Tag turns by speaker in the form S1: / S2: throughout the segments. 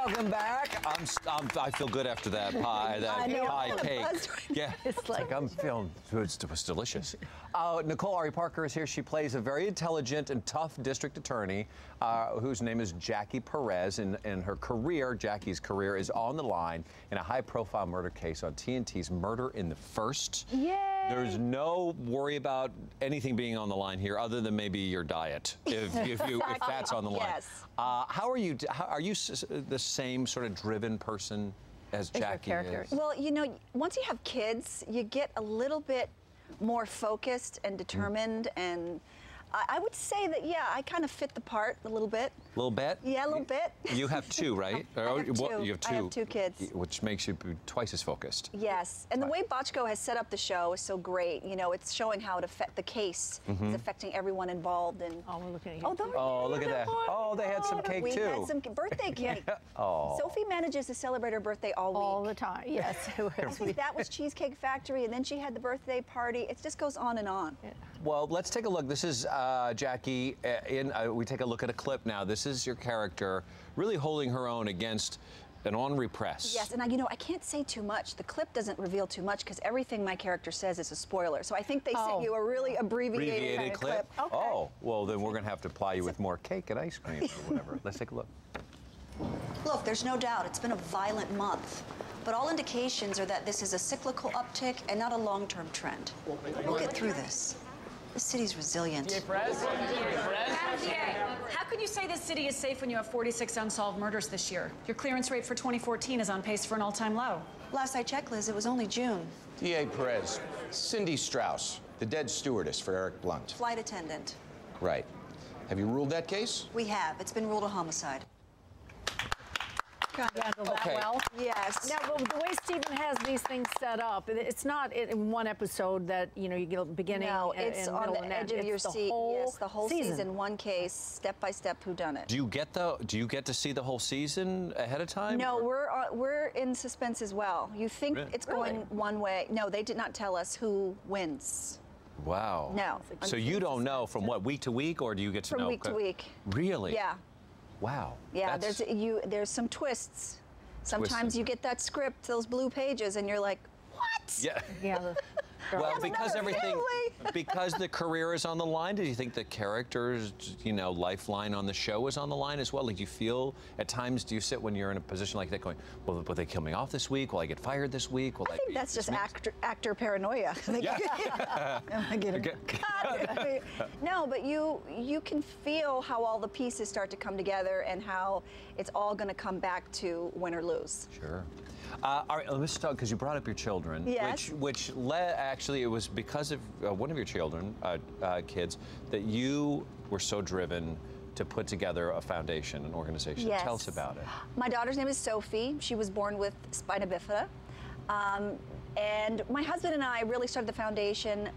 S1: welcome back. I feel good after that pie, pie cake. Yeah, it's like I'm feeling, it was delicious. Nicole Ari Parker is here. She plays a very intelligent and tough district attorney whose name is Jackie Perez. And her career, Jackie's career, is on the line in a high-profile murder case on TNT's Murder in the First.
S2: Yay!
S1: There's no worry about anything being on the line here, other than maybe your diet, if that's on the line.
S2: Yes.
S1: How are you? Are you the same sort of driven person as Jackie is?
S2: Well, you know, once you have kids, you get a little bit more focused and determined, and I would say that, yeah, I kind of fit the part a little bit.
S1: A little bit?
S2: Yeah, a little bit.
S1: You have two, right?
S2: I have two.
S1: You have two.
S2: I have two kids.
S1: Which makes you twice as focused.
S2: Yes, and the way Bochco has set up the show is so great. You know, it's showing how it affect the case is affecting everyone involved. And
S3: oh, we're looking at you.
S1: Oh, look at that. Oh, they had some cake too.
S2: We had some birthday cake.
S1: Oh.
S2: Sophie manages to celebrate her birthday all week.
S3: All the time, yes.
S2: That was Cheesecake Factory, and then she had the birthday party. It just goes on and on. Yeah.
S1: Well, let's take a look. This is Jackie. We take a look at a clip now. This is your character really holding her own against an ornery press.
S2: Yes, and you know, I can't say too much. The clip doesn't reveal too much because everything my character says is a spoiler. So I think they sent you a really abbreviated kind of clip.
S1: Okay. Oh, well, then we're going to have to ply you with more cake and ice cream or whatever. Let's take a look.
S4: Look, there's no doubt it's been a violent month. But all indications are that this is a cyclical uptick and not a long-term trend. We'll get through this. The city's resilient.
S5: How can you say this city is safe when you have 46 unsolved murders this year? Your clearance rate for 2014 is on pace for an all-time low.
S4: Last I checked, Liz, it was only June.
S6: DA Perez, Cindy Strauss, the dead stewardess for Eric Blunt.
S4: Flight attendant.
S6: Right. Have you ruled that case?
S4: We have. It's been ruled a homicide.
S3: Handle that well.
S2: Yes.
S3: Now, the way Stephen has these things set up, it's not in one episode that, you know, you get a beginning
S2: it's
S3: and
S2: on
S3: middle
S2: the
S3: and
S2: edge
S3: end.
S2: of your seat. Yes, the whole season, one case, step by step, whodunit.
S1: Do you get to see the whole season ahead of time?
S2: No, we're in suspense as well. You think it's going one way. No, they did not tell us who wins.
S1: Wow.
S2: No.
S1: So you don't know from what, week to week, or do you get to know?
S2: From week to week.
S1: Really?
S2: Yeah.
S1: Wow.
S2: Yeah, there's some twists. Sometimes you get that script, those blue pages, and you're like, what?
S1: Yeah.
S3: Yeah.
S1: Well, because the career is on the line, do you think the character's, lifeline on the show is on the line as well? Like, do you feel, at times, do you sit when you're in a position like that going, well, will they kill me off this week? Will I get fired this week?
S2: I think that's just actor paranoia.
S1: Yeah.
S2: Am I getting cut? No, but you can feel how all the pieces start to come together and how it's all going to come back to win or lose.
S1: Sure. All right, let's talk, because you brought up your children,
S2: yes.
S1: which led, actually, it was because of one of your children, kids, that you were so driven to put together a foundation, an organization.
S2: Yes.
S1: Tell us about it.
S2: My daughter's name is Sophie. She was born with spina bifida. And my husband and I really started the foundation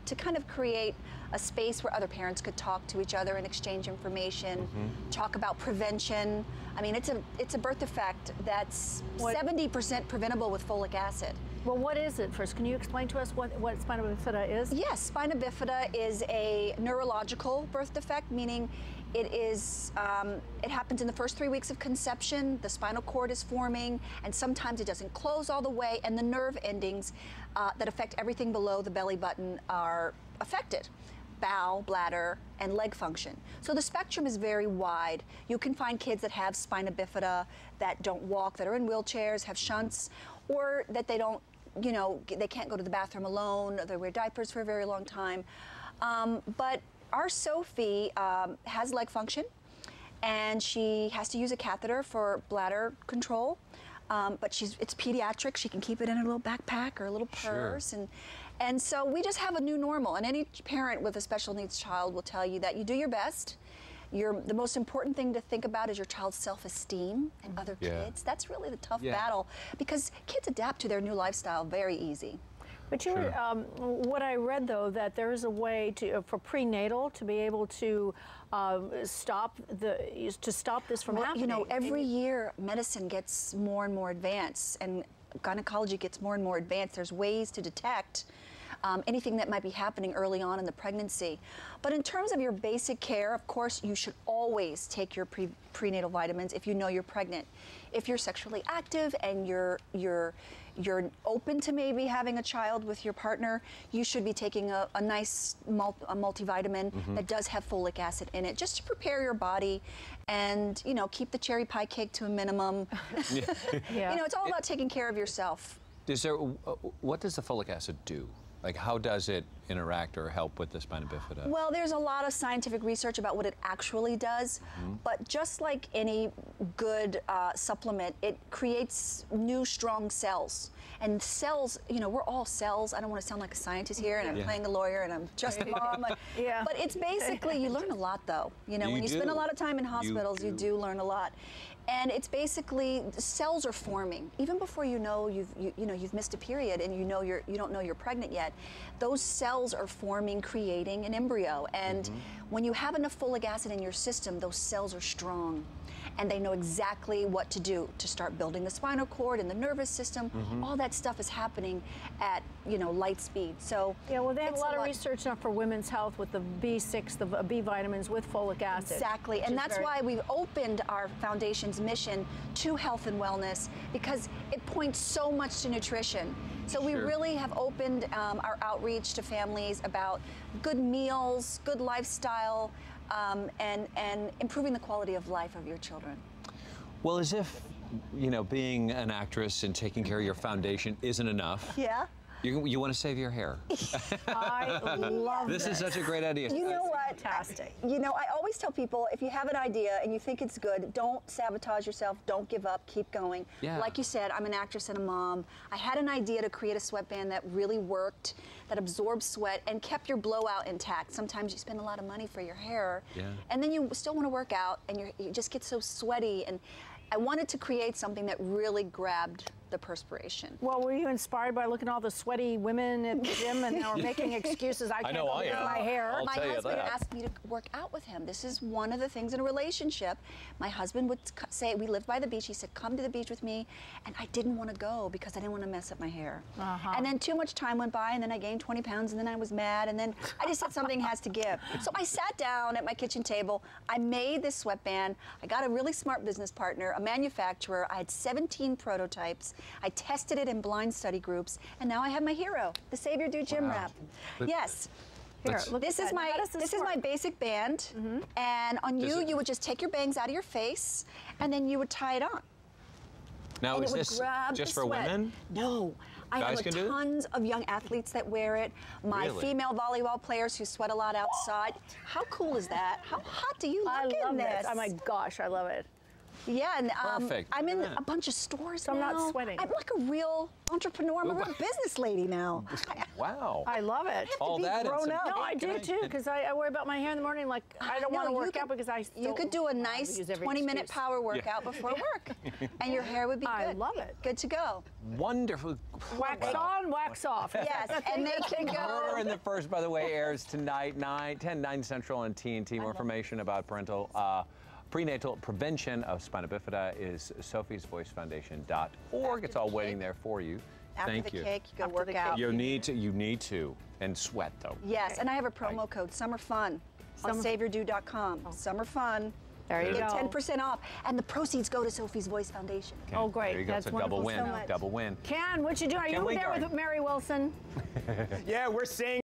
S2: to kind of create a space where other parents could talk to each other and exchange information, talk about prevention. I mean, it's a birth defect that's 70% preventable with folic acid.
S3: Well, what is it first? Can you explain to us what spina bifida is?
S2: Yes, spina bifida is a neurological birth defect, meaning it happens in the first 3 weeks of conception. The spinal cord is forming, and sometimes it doesn't close all the way, and the nerve endings that affect everything below the belly button are affected. Bowel, bladder, and leg function. So the spectrum is very wide. You can find kids that have spina bifida, that don't walk, that are in wheelchairs, have shunts, or that they don't, they can't go to the bathroom alone, or they wear diapers for a very long time. But our Sophie has leg function, and she has to use a catheter for bladder control. But it's pediatric. She can keep it in a little backpack or a little purse.
S1: Sure.
S2: And so we just have a new normal. And any parent with a special needs child will tell you that you do your best. The most important thing to think about is your child's self-esteem and other kids. That's really the tough battle, because kids adapt to their new lifestyle very easy.
S3: But you were, what I read, though, that there is a way for prenatal to be able to stop this from happening.
S2: Every year medicine gets more and more advanced, and gynecology gets more and more advanced. There's ways to detect anything that might be happening early on in the pregnancy. But in terms of your basic care, of course, you should always take your prenatal vitamins if you know you're pregnant. If you're sexually active and you're open to maybe having a child with your partner, you should be taking a nice multivitamin that does have folic acid in it, just to prepare your body and, you know, keep the cherry pie cake to a minimum.
S3: Yeah.
S2: You know, it's all about taking care of yourself.
S1: Is there, what does the folic acid do? Like, how does it interact or help with the spina bifida?
S2: Well, there's a lot of scientific research about what it actually does, but just like any good supplement, it creates new, strong cells. And cells, you know, we're all cells. I don't want to sound like a scientist here, and I'm playing a lawyer, and I'm just a mom. But it's basically, you learn a lot lot, though. You know, when you spend a lot of time in hospitals, you do learn a lot. And it's basically, the cells are forming even before you know you've missed a period and you don't know you're pregnant yet. Those cells are forming, creating an embryo. And when you have enough folic acid in your system, those cells are strong. And they know exactly what to do to start building the spinal cord and the nervous system. All that stuff is happening at, you know, light speed. So
S3: yeah, well, they have a lot of research now for women's health with the B6, the B vitamins with folic acid.
S2: Exactly, and that's why we've opened our foundation's mission to health and wellness, because it points so much to nutrition. So we really have opened our outreach to families about good meals, good lifestyle, and improving the quality of life of your children.
S1: Well, as if, you know, being an actress and taking care of your foundation isn't enough.
S2: Yeah.
S1: You want to save your hair.
S3: I love
S1: this. This is such a great idea.
S2: You know what?
S3: Fantastic.
S2: You know, I always tell people, if you have an idea and you think it's good, don't sabotage yourself. Don't give up. Keep going.
S1: Yeah.
S2: Like you said, I'm an actress and a mom. I had an idea to create a sweatband that really worked, that absorbs sweat and kept your blowout intact. Sometimes you spend a lot of money for your hair, and then you still want to work out, and you just get so sweaty. And I wanted to create something that really grabbed the perspiration.
S3: Well, were you inspired by looking at all the sweaty women at the gym and they were making excuses? I can't do my hair.
S2: My husband asked me to work out with him. This is one of the things in a relationship. My husband would say, we lived by the beach, he said, come to the beach with me, and I didn't want to go because I didn't want to mess up my hair. And then too much time went by, and then I gained 20 pounds, and then I was mad, and then I just said something has to give. So I sat down at my kitchen table, I made this sweatband, I got a really smart business partner, a manufacturer, I had 17 prototypes, I tested it in blind study groups, and now I have my hero, the Save Your Do Gym Wrap. Yes.
S3: Here, look
S2: this is my basic band, and on you would just take your bangs out of your face, and then you would tie it on.
S1: Now,
S2: and
S1: is this just for women?
S2: No. I have tons of young athletes that wear it. My female volleyball players who sweat a lot outside. How cool is that? How hot do you look in this?
S3: Oh my gosh, I love it.
S2: Yeah, and I'm in a bunch of stores now.
S3: I'm not sweating.
S2: I'm like a real entrepreneur. I'm a real business lady now.
S1: Wow.
S3: I love it.
S1: All that
S2: grown up.
S3: No, I do too, because I worry about my hair in the morning. Like, I don't want to work out because I still
S2: You could do a nice 20-minute power workout before work, and your hair would be good.
S3: I love it.
S2: Good to go.
S1: Wonderful.
S3: Wax on, wax off.
S2: Yes, and they can go.
S1: Murder in the First, by the way, airs tonight, 9 Central on TNT. More information about prenatal prevention of spina bifida is sophiesvoicefoundation.org. It's all waiting there for you.
S2: After the cake, you go work out.
S1: You need to, and sweat though.
S2: Yes, and I have a promo code, Summer Fun, on SaveYourDo.com. Summer Fun.
S3: There you go.
S2: 10% off, and the proceeds go to Sophie's Voice Foundation.
S1: Okay.
S3: Oh, great.
S1: There you go.
S3: That's
S1: so
S3: wonderful.
S1: Double win.
S2: So much.
S1: Double win.
S3: Ken, what you doing? Are you there with Mary Wilson?
S7: Yeah, we're saying